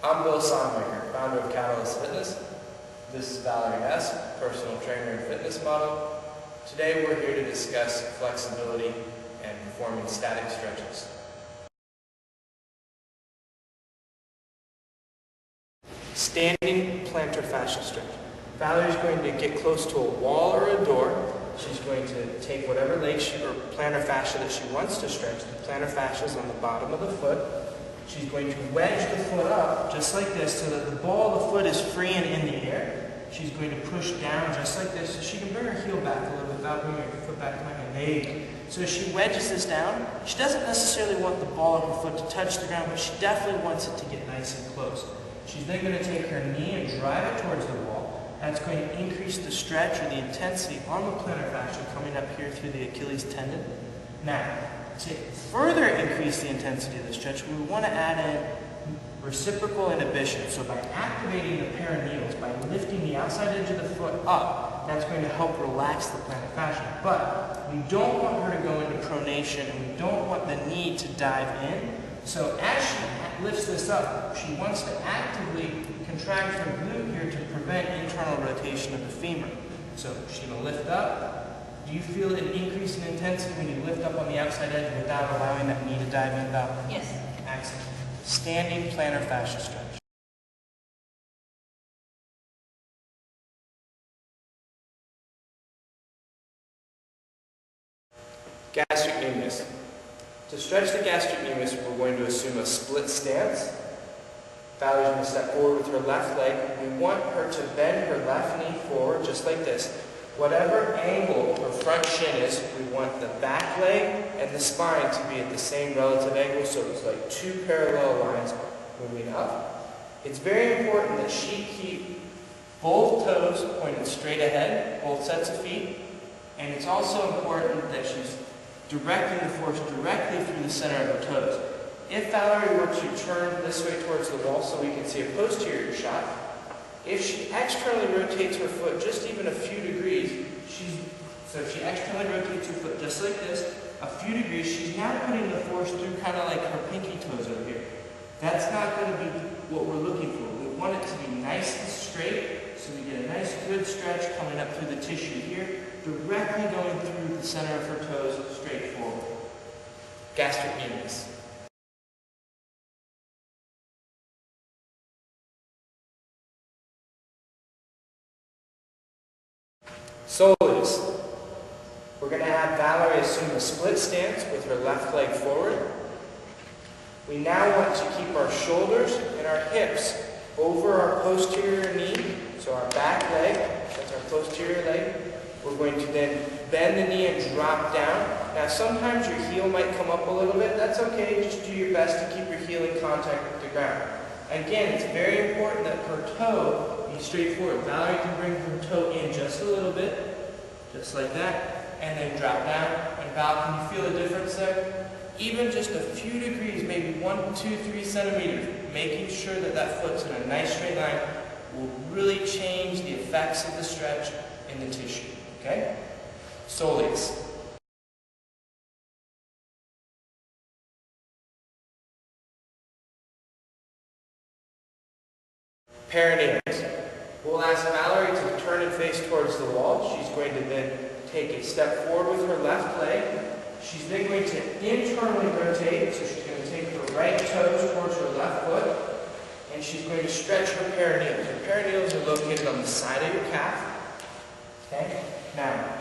I'm Bill Sonmaker, founder of Catalyst Fitness. This is Valerie S., personal trainer and fitness model. Today we're here to discuss flexibility and performing static stretches. Standing plantar fascia stretch. Valerie's going to get close to a wall or a door. She's going to take whatever leg or plantar fascia that she wants to stretch. The plantar fascia is on the bottom of the foot. She's going to wedge the foot up just like this so that the ball of the foot is free and in the air. She's going to push down just like this so she can bring her heel back a little bit without bringing her foot back to my hand. There you go. So as she wedges this down, she doesn't necessarily want the ball of her foot to touch the ground, but she definitely wants it to get nice and close. She's then going to take her knee and drive it towards the wall. That's going to increase the stretch or the intensity on the plantar fascia coming up here through the Achilles tendon. Now, to further increase the intensity of the stretch, we want to add in reciprocal inhibition. So by activating the peroneals, by lifting the outside edge of the foot up, that's going to help relax the plantar fascia. But we don't want her to go into pronation, and we don't want the knee to dive in. So as she lifts this up, she wants to actively contract her glute here to prevent internal rotation of the femur. So she's going to lift up. Do you feel an increase in intensity when you lift up on the outside edge without allowing that knee to dive in, Val? Yes. Excellent. Standing plantar fascia stretch. Gastrocnemius. To stretch the gastrocnemius, we're going to assume a split stance. Valerie's going to step forward with her left leg. We want her to bend her left knee forward just like this. Whatever angle her front shin is, we want the back leg and the spine to be at the same relative angle, so it's like two parallel lines moving up. It's very important that she keep both toes pointed straight ahead, both sets of feet, and it's also important that she's directing the force directly through the center of her toes. If Valerie were to turn this way towards the wall so we can see a posterior shot, if she externally rotates her foot just even a few degrees, so if she externally rotates her foot just like this, a few degrees, she's now putting the force through kind of like her pinky toes over here. That's not going to be what we're looking for. We want it to be nice and straight, so we get a nice good stretch coming up through the tissue here, directly going through the center of her toes straight forward. Gastrocnemius. Soleus. We're going to have Valerie assume a split stance with her left leg forward. We now want to keep our shoulders and our hips over our posterior knee, so our back leg, that's our posterior leg. We're going to then bend the knee and drop down. Now sometimes your heel might come up a little bit. That's okay, just do your best to keep your heel in contact with the ground. Again, it's very important that her toe be straightforward. Valerie can bring her toe in just a little bit, just like that, and then drop down. And Val, can you feel the difference there? Even just a few degrees, maybe 1, 2, 3 centimeters, making sure that that foot's in a nice straight line will really change the effects of the stretch in the tissue. Okay? Soleus. Peroneals. We'll ask Valerie to turn and face towards the wall. She's going to then take a step forward with her left leg. She's then going to internally rotate, so she's going to take her right toes towards her left foot, and she's going to stretch her peroneals. Her peroneals are located on the side of your calf. Okay? Now,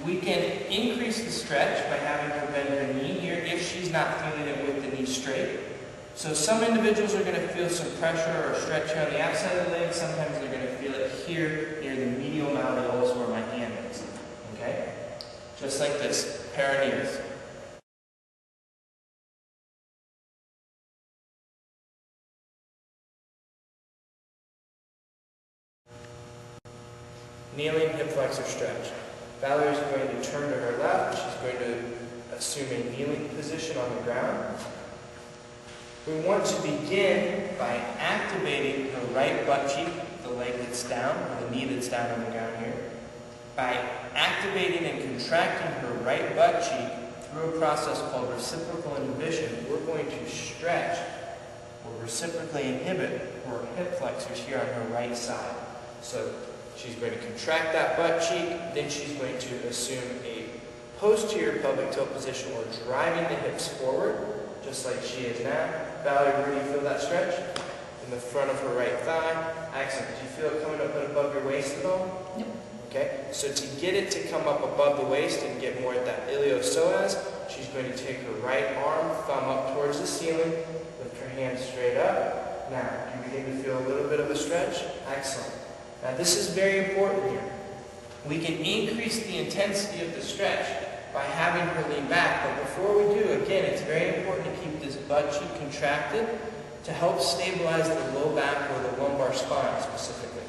we can increase the stretch by having her bend her knee here if she's not feeling it with the knee straight. So some individuals are going to feel some pressure or stretch here on the outside of the leg. Sometimes they're going to feel it here near the medial malleolus where my hand is. Okay? Just like this. Peroneals. Kneeling hip flexor stretch. Valerie's going to turn to her left. She's going to assume a kneeling position on the ground. We want to begin by activating her right butt cheek, the leg that's down, or the knee that's down on the ground here. By activating and contracting her right butt cheek through a process called reciprocal inhibition, we're going to stretch will reciprocally inhibit her hip flexors here on her right side. So she's going to contract that butt cheek, then she's going to assume a posterior pelvic tilt position or driving the hips forward, just like she is now. Valerie, where do you feel that stretch? In the front of her right thigh. Excellent. Do you feel it coming up and above your waist at all? Nope. Okay, so to get it to come up above the waist and get more at that iliopsoas, she's going to take her right arm, thumb up towards the ceiling, lift her hand straight up. Now, you begin to feel a little bit of a stretch. Excellent. Now, this is very important here. We can increase the intensity of the stretch by having her lean back, but before we do, again, it's very important to keep this butt cheek contracted to help stabilize the low back or the lumbar spine specifically.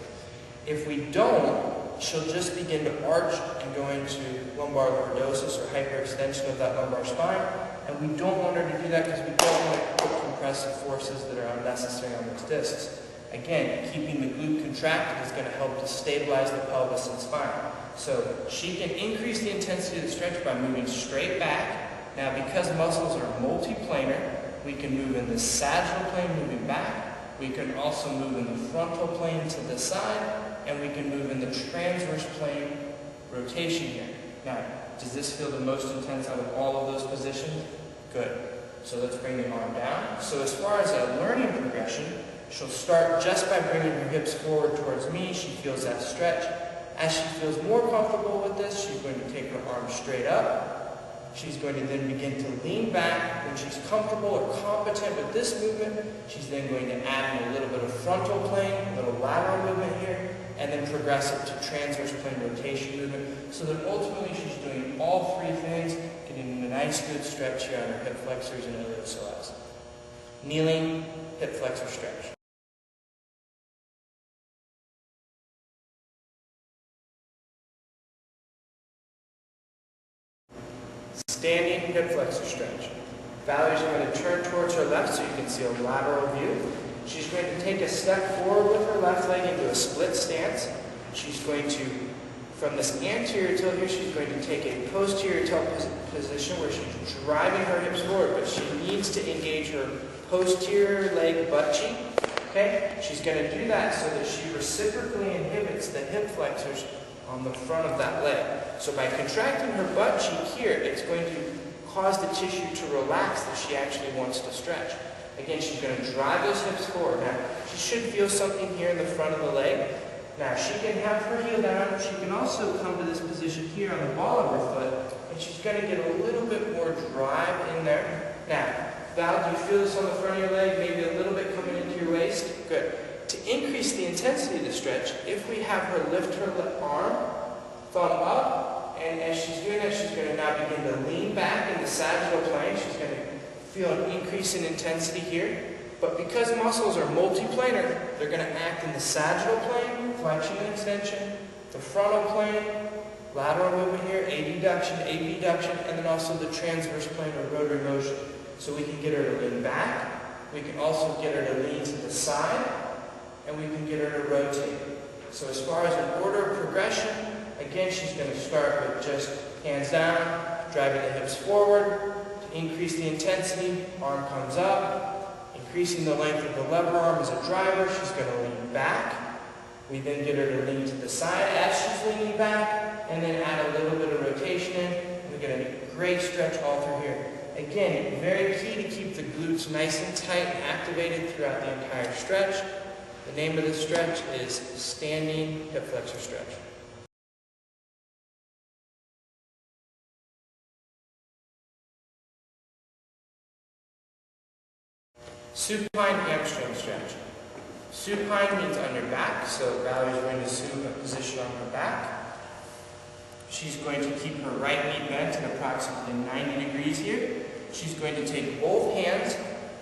If we don't, she'll just begin to arch and go into lumbar lordosis or hyperextension of that lumbar spine, and we don't want her to do that because we don't want to put compressive forces that are unnecessary on those discs. Again, keeping the glute contracted is going to help to stabilize the pelvis and spine. So she can increase the intensity of the stretch by moving straight back. Now, because muscles are multiplanar, we can move in the sagittal plane moving back. We can also move in the frontal plane to the side, and we can move in the transverse plane rotation here. Now, does this feel the most intense out of all of those positions? Good. So let's bring the arm down. So as far as a learning progression, she'll start just by bringing her hips forward towards me. She feels that stretch. As she feels more comfortable with this, she's going to take her arm straight up. She's going to then begin to lean back. When she's comfortable or competent with this movement, she's then going to add in a little bit of frontal plane, a little lateral movement here, and then progress it to transverse plane rotation movement, so that ultimately she's doing all three things, getting a nice good stretch here on her hip flexors and iliopsoas. Kneeling, hip flexor stretch. Standing hip flexor stretch. Valerie's going to turn towards her left so you can see a lateral view. She's going to take a step forward with her left leg into a split stance. She's going to, from this anterior tilt here, she's going to take a posterior tilt position where she's driving her hips forward, but she needs to engage her posterior leg butt cheek. Okay? She's going to do that so that she reciprocally inhibits the hip flexors on the front of that leg. So by contracting her butt cheek here, it's going to cause the tissue to relax that she actually wants to stretch. Again, she's going to drive those hips forward. Now, she should feel something here in the front of the leg. Now, she can have her heel down. She can also come to this position here on the ball of her foot, and she's going to get a little bit more drive in there. Now, Val, do you feel this on the front of your leg, maybe a little bit coming into your waist? Good. To increase the intensity of the stretch, if we have her lift her arm, thumb up, and as she's doing that, she's going to now begin to lean back in the sagittal plane. She's going to feel an increase in intensity here. But because muscles are multiplanar, they're going to act in the sagittal plane, flexion and extension, the frontal plane, lateral movement here, adduction, abduction, and then also the transverse plane or rotary motion. So we can get her to lean back, we can also get her to lean to the side, and we can get her to rotate. So as far as an order of progression, again, she's going to start with just hands down, driving the hips forward. To increase the intensity, arm comes up, increasing the length of the lever arm as a driver. She's going to lean back. We then get her to lean to the side as she's leaning back, and then add a little bit of rotation in. And we get a great stretch all through here. Again, very key to keep the glutes nice and tight and activated throughout the entire stretch. The name of this stretch is standing hip flexor stretch. Supine hamstring stretch. Supine means on your back, so Valerie's going to assume a position on her back. She's going to keep her right knee bent at approximately 90 degrees here. She's going to take both hands,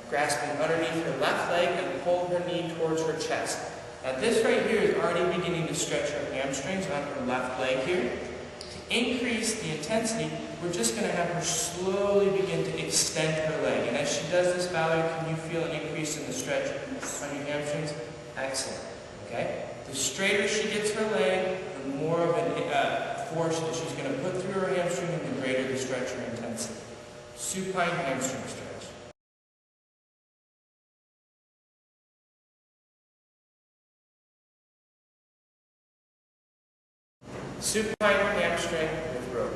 grasping underneath her left leg, and pull her knee towards her chest. Now this right here is already beginning to stretch her hamstrings on her left leg here. To increase the intensity, we're just going to have her slowly begin to extend her leg. And as she does this, Valerie, can you feel an increase in the stretch on your hamstrings? Excellent. Okay? The straighter she gets her leg, the more of a force that she's going to put through her hamstring, and the greater the stretch or intensity. Supine hamstring stretch. Supine hamstring with rope.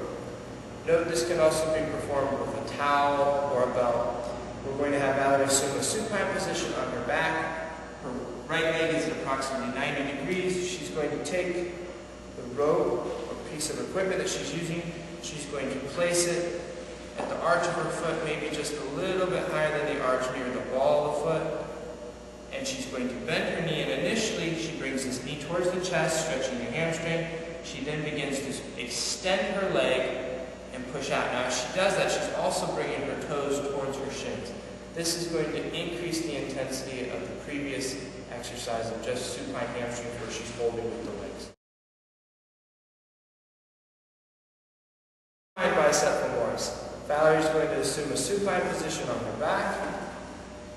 Note this can also be performed with a towel or a belt. We're going to have Valerie assume a supine position on her back. Her right leg is at approximately 90 degrees. She's going to take the rope or piece of equipment that she's using. She's going to place it at the arch of her foot, maybe just a little bit higher than the arch near the ball of the foot. And she's going to bend her knee, and initially she brings this knee towards the chest, stretching the hamstring. She then begins to extend her leg and push out. Now, as she does that, she's also bringing her toes towards her shins. This is going to increase the intensity of the previous exercise of just supine hamstring where she's holding with the legs. Supine bicep femoris. Valerie's going to assume a supine position on her back.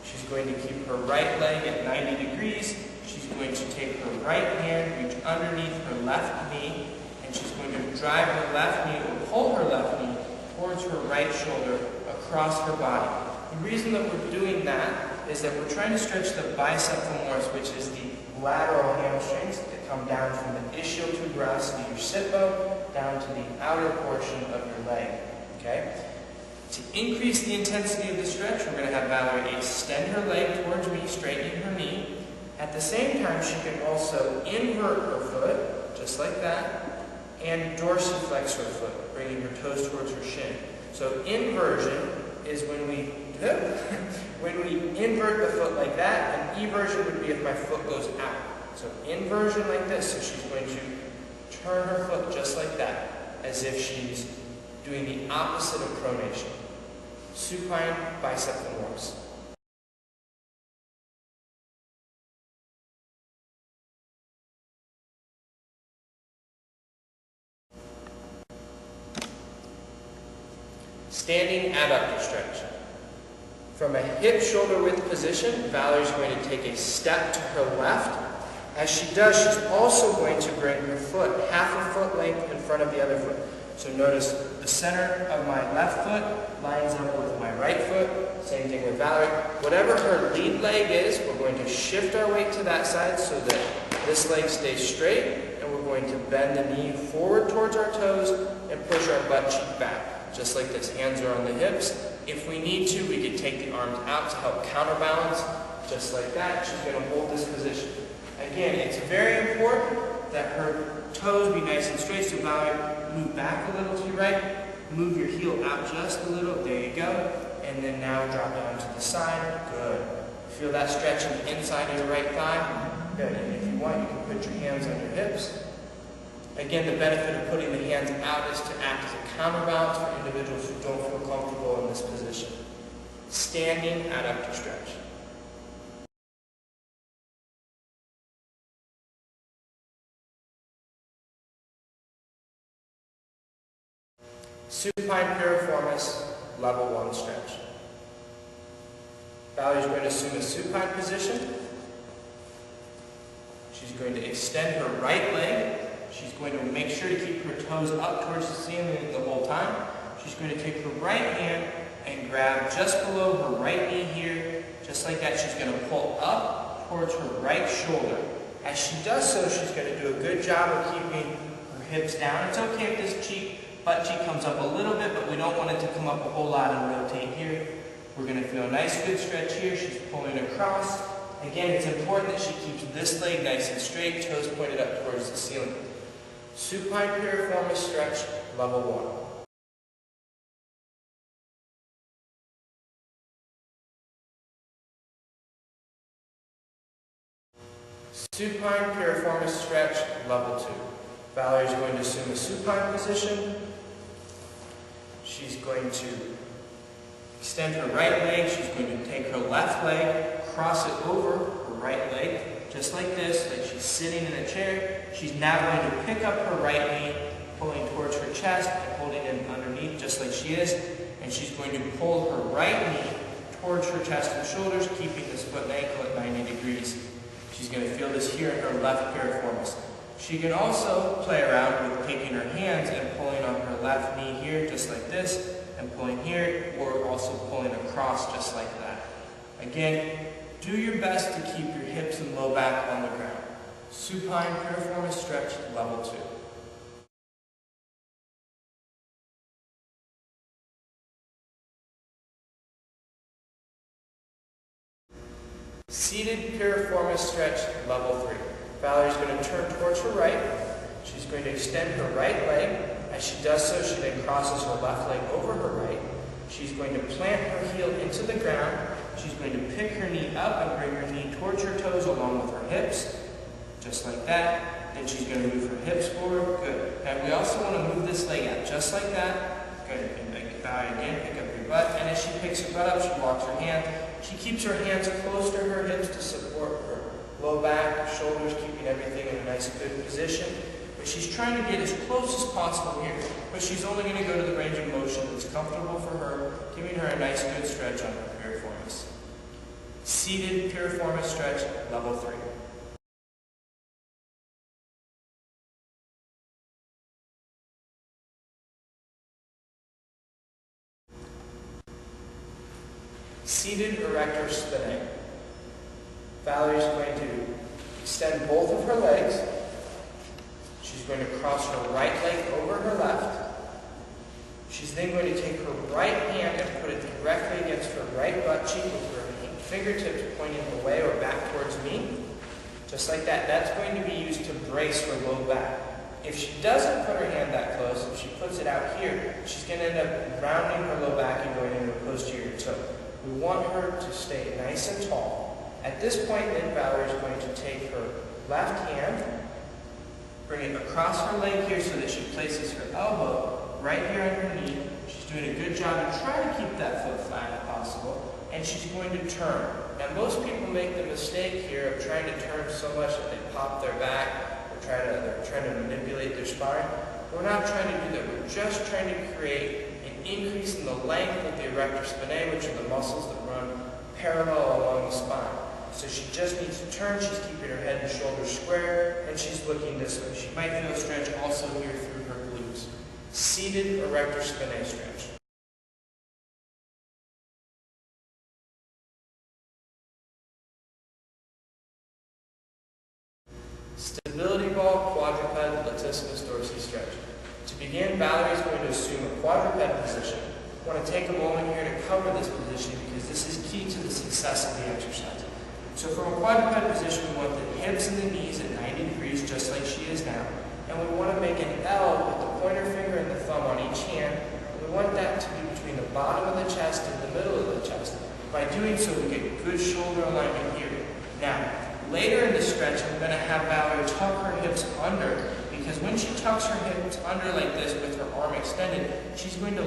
She's going to keep her right leg at 90 degrees. She's going to take her right hand, reach underneath her left knee, and she's going to drive her left knee or pull her left knee towards her right shoulder across her body. The reason that we're doing that is that we're trying to stretch the bicep femoris, which is the lateral hamstrings that come down from the ischial to your sit bone down to the outer portion of your leg. Okay? To increase the intensity of the stretch, we're going to have Valerie extend her leg towards me, straightening her knee. At the same time, she can also invert her foot, just like that, and dorsiflex her foot, bringing her toes towards her shin. So inversion is when we invert the foot like that, and eversion would be if my foot goes out. So inversion like this, so she's going to turn her foot just like that, as if she's doing the opposite of pronation. Supine bicep femoris. Standing adductor stretch. From a hip-shoulder width position, Valerie's going to take a step to her left. As she does, she's also going to bring her foot half a foot length in front of the other foot. So notice the center of my left foot lines up with my right foot. Same thing with Valerie. Whatever her lead leg is, we're going to shift our weight to that side so that this leg stays straight, and we're going to bend the knee forward towards our toes and push our butt cheek back. Just like this, hands are on the hips. If we need to, we can take the arms out to help counterbalance, just like that. She's going to hold this position. Again, it's very important that her toes be nice and straight, so Valerie, move back a little to your right, move your heel out just a little, there you go, and then now drop down to the side, good. Feel that stretch on the inside of your right thigh, good. And if you want, you can put your hands on your hips. Again, the benefit of putting the hands out is to act as a counterbalance for individuals who don't feel comfortable in this position. Standing adductor stretch. Supine piriformis, level 1 stretch. Valerie's going to assume a supine position. She's going to extend her right leg. She's going to make sure to keep her toes up towards the ceiling the whole time. She's going to take her right hand and grab just below her right knee here, just like that. She's going to pull up towards her right shoulder. As she does so, she's going to do a good job of keeping her hips down. It's okay if this butt cheek comes up a little bit, but we don't want it to come up a whole lot and rotate here. We're going to feel a nice good stretch here. She's pulling across. Again, it's important that she keeps this leg nice and straight, toes pointed up towards the ceiling. Supine piriformis stretch, level 1. Supine piriformis stretch, level 2. Valerie's going to assume a supine position. She's going to extend her right leg. She's going to take her left leg, cross it over her right leg, just like this, like she's sitting in a chair. She's now going to pick up her right knee, pulling towards her chest and holding it underneath, just like she is. And she's going to pull her right knee towards her chest and shoulders, keeping this foot and ankle at 90 degrees. She's going to feel this here in her left piriformis. She can also play around with taking her hands and pulling on her left knee here, just like this, and pulling here, or also pulling across, just like that. Again, do your best to keep your hips and low back on the ground. Supine piriformis stretch, level 2. Seated piriformis stretch, level 3. Valerie's going to turn towards her right. She's going to extend her right leg. As she does so, she then crosses her left leg over her right. She's going to plant her heel into the ground. She's going to pick her knee up and bring her knee towards her toes along with her hips, just like that. Then she's going to move her hips forward. Good. Now we also want to move this leg out, just like that. Good. And thigh again, pick up your butt. And as she picks her butt up, she walks her hand. She keeps her hands close to her hips to support her low back, shoulders, keeping everything in a nice good position. But she's trying to get as close as possible here. But she's only going to go to the range of motion that's comfortable for her, giving her a nice good stretch on her piriformis. Seated piriformis stretch, level 3. Seated Erector Spinae. Valerie's going to extend both of her legs. She's going to cross her right leg over her left. She's then going to take her right hand and put it directly against her right butt cheek with her fingertips pointing away or back towards me. Just like that. That's going to be used to brace her low back. If she doesn't put her hand that close, if she puts it out here, she's going to end up rounding her low back and going into a posterior toe. We want her to stay nice and tall. At this point, then, Valerie's going to take her left hand, bring it across her leg here so that she places her elbow right here on her knee. She's doing a good job and try to keep that foot flat if possible. And she's going to turn. Now, most people make the mistake here of trying to turn so much that they pop their back or they're trying to manipulate their spine. We're not trying to do that. We're just trying to create an increase in the length of the erector spinae, which are the muscles that run parallel along the spine. So she just needs to turn. She's keeping her head and shoulders square, and she's looking this way. She might feel a stretch also here through her glutes. Seated erector spinae stretch. Stability ball, quadruped, latissimus dorsi stretch. To begin, Valerie is going to assume a quadruped position. I want to take a moment here to cover this position because this is key to the success of the exercise. So from a quadruped position, we want the hips and the knees at 90 degrees, just like she is now. And we want to make an L with the pointer finger and the thumb on each hand. We want that to be between the bottom of the chest and the middle of the chest. By doing so, we get good shoulder alignment here. Now, later in the stretch, I'm going to have Valerie tuck her hips under, because when she tucks her hips under like this with her arm extended, she's going to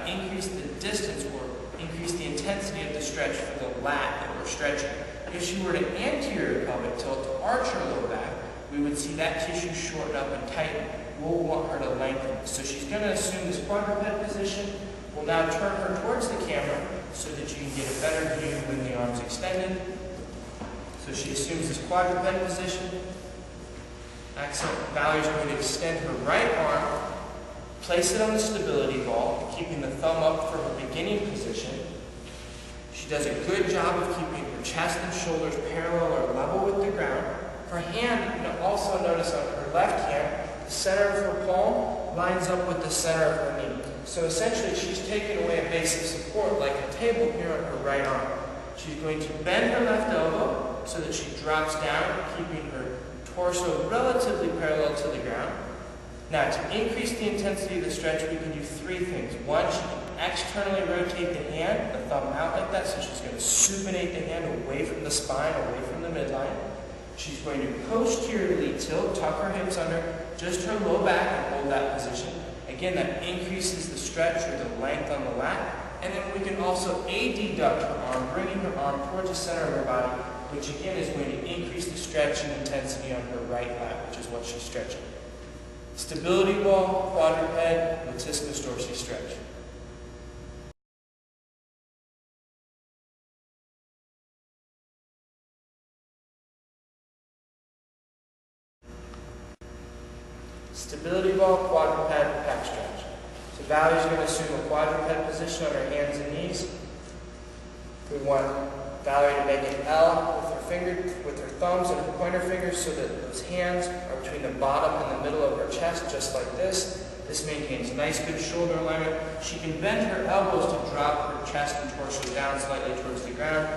increase the distance or increase the intensity of the stretch for the lat that we're stretching. If she were to anterior pelvic tilt to arch her low back, we would see that tissue shorten up and tighten. We'll want her to lengthen. So she's going to assume this quadruped position. We'll now turn her towards the camera so that you can get a better view when the arm's extended. So she assumes this quadruped position. Excellent. Valerie's going to extend her right arm, place it on the stability ball, keeping the thumb up for her beginning position. She does a good job of keeping her chest and shoulders parallel or level with the ground. Her hand, you'll also notice on her left hand, the center of her palm lines up with the center of her knee. So essentially, she's taken away a base of support like a table here on her right arm. She's going to bend her left elbow so that she drops down, keeping her torso relatively parallel to the ground. Now, to increase the intensity of the stretch, we can do three things. One, she can externally rotate the hand, the thumb out like that, so she's going to supinate the hand away from the spine, away from the midline. She's going to posteriorly tilt, tuck her hips under, just her low back, and hold that position. Again, that increases the stretch or the length on the lat. And then we can also adduct her arm, bringing her arm towards the center of her body, which again is going to increase the stretch and intensity on her right lat, which is what she's stretching. Stability ball, quadruped, latissimus dorsi stretch. Stability ball, quadruped, back stretch. So Valerie's going to assume a quadruped position on her hands and knees. We want Valerie to make an L with her thumbs and her pointer fingers so that those hands are between the bottom and the middle of her chest, just like this. This maintains nice, good shoulder alignment. She can bend her elbows to drop her chest and torso down slightly towards the ground.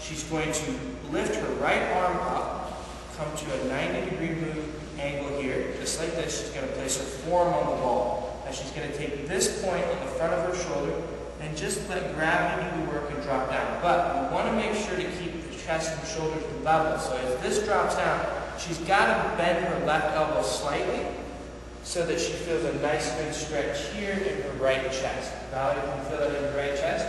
she's going to lift her right arm up, come to a 90-degree angle here, just like this. She's going to place her forearm on the ball. Now she's going to take this point on the front of her shoulder and just let gravity do the work and drop down. But we want to make sure to keep the chest and shoulders level. So as this drops down, she's got to bend her left elbow slightly so that she feels a nice good stretch here in her right chest. Valerie, can you feel that in her right chest?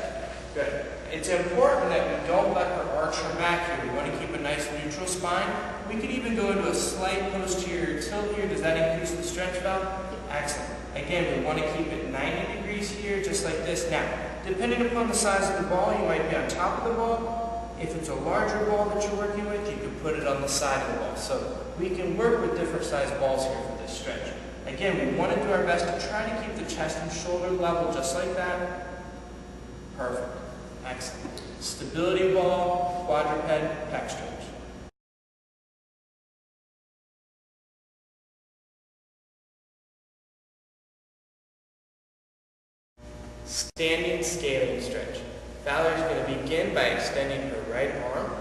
Good. It's important that we don't let her arch her back here. We want to keep a nice neutral spine. We could even go into a slight posterior tilt here. Does that increase the stretch, Val? Excellent. Again, we want to keep it 90 degrees here, just like this. Now, depending upon the size of the ball, you might be on top of the ball. If it's a larger ball that you're working with, you can put it on the side of the ball. So we can work with different size balls here for this stretch. Again, we want to do our best to try to keep the chest and shoulder level just like that. Perfect. Excellent. Stability ball, quadruped, pec stretch. Standing scaling stretch. Valerie's going to begin by extending her right arm.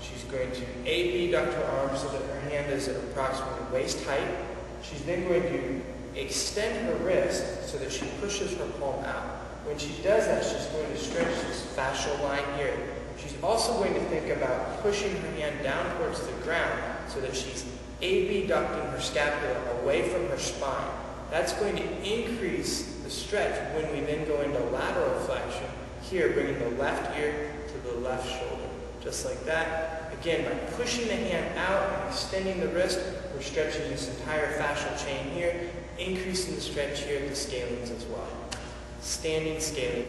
She's going to abduct her arm so that her hand is at approximately waist height. She's then going to extend her wrist so that she pushes her palm out. When she does that, she's going to stretch this fascial line here. She's also going to think about pushing her hand down towards the ground so that she's abducting her scapula away from her spine. That's going to increase the stretch when we then go into lateral flexion, here bringing the left ear to the left shoulder, just like that. Again, by pushing the hand out and extending the wrist, we're stretching this entire fascial chain here, increasing the stretch here at the scalenes as well. Standing scaling.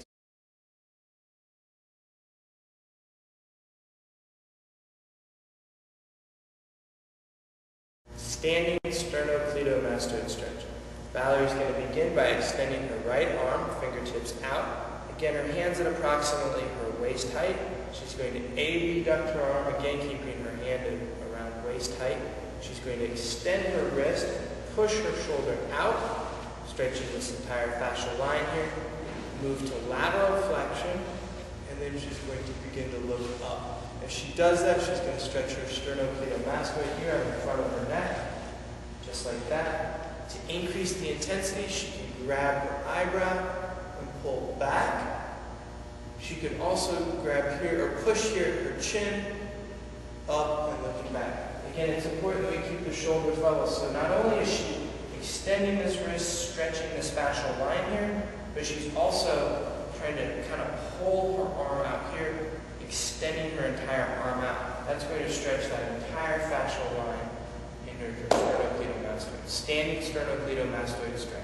Standing sternocleidomastoid stretch. Valerie's going to begin by extending her right arm, fingertips out. Again, her hands at approximately her waist height. She's going to abduct her arm, again keeping her hand around waist height. She's going to extend her wrist, push her shoulder out, stretching this entire fascial line here. Move to lateral flexion, and then she's going to begin to look up. As she does that, she's going to stretch her sternocleidomastoid here on the front of her neck, just like that. To increase the intensity, she can grab her eyebrow and pull back. She can also grab here or push here at her chin, up and looking back. Again, it's important that we keep the shoulders level. So not only is she extending this wrist, stretching this fascial line here, but she's also trying to kind of pull her arm out here, extending her entire arm out. That's going to stretch that entire fascial line in her sternocleidomastoid. Standing sternocleidomastoid stretch.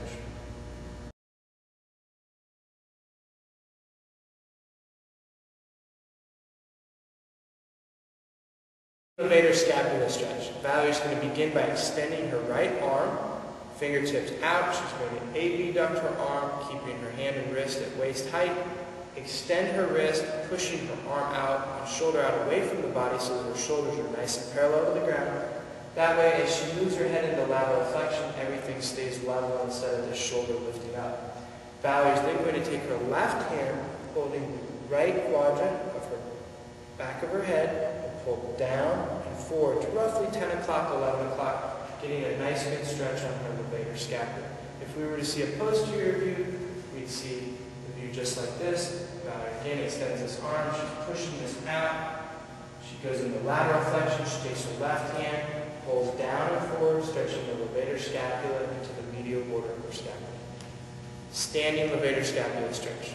Levator Scapulae stretch. Valerie's going to begin by extending her right arm, fingertips out. She's going to abduct her arm, keeping her hand and wrist at waist height. Extend her wrist, pushing her arm out and shoulder out away from the body so that her shoulders are nice and parallel to the ground. That way, as she moves her head into lateral flexion, everything stays level instead of the shoulder lifting up. Valerie's then going to take her left hand, holding the right quadrant of her back of her head, and pull down and forward to roughly 10 o'clock, 11 o'clock, getting a nice good stretch on her levator scapula. If we were to see a posterior view, we'd see the view just like this. Valerie again extends this arm, she's pushing this out. She goes into lateral flexion, she takes her left hand, pulls down and forward, stretching the levator scapula into the medial border of her scapula. Standing levator scapula stretch.